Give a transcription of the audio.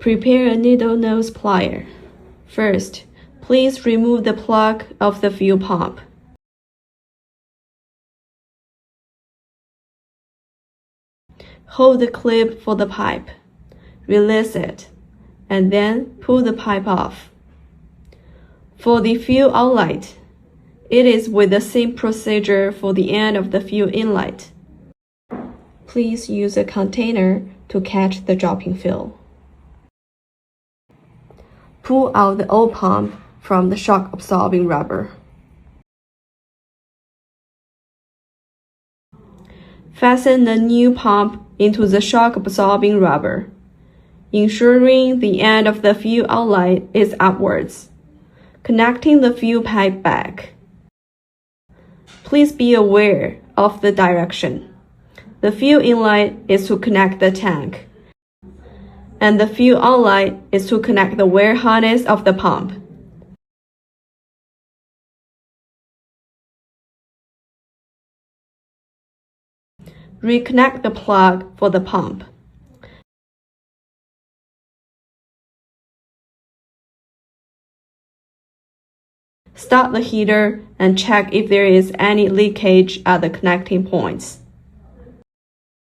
Prepare a needle nose plier. First, please remove the plug of the fuel pump. Hold the clip for the pipe. Release it, and then pull the pipe off. For the fuel outlet, it is with the same procedure for the end of the fuel inlet. Please use a container to catch the dropping fuel. Pull out the old pump from the shock-absorbing rubber. Fasten the new pump into the shock-absorbing rubber, ensuring the end of the fuel outlet is upwards, connecting the fuel pipe back. Please be aware of the direction. The fuel inlet is to connect the tank, and the fuel outlet is to connect the wear harness of the pump. Reconnect the plug for the pump. Start the heater and check if there is any leakage at the connecting points.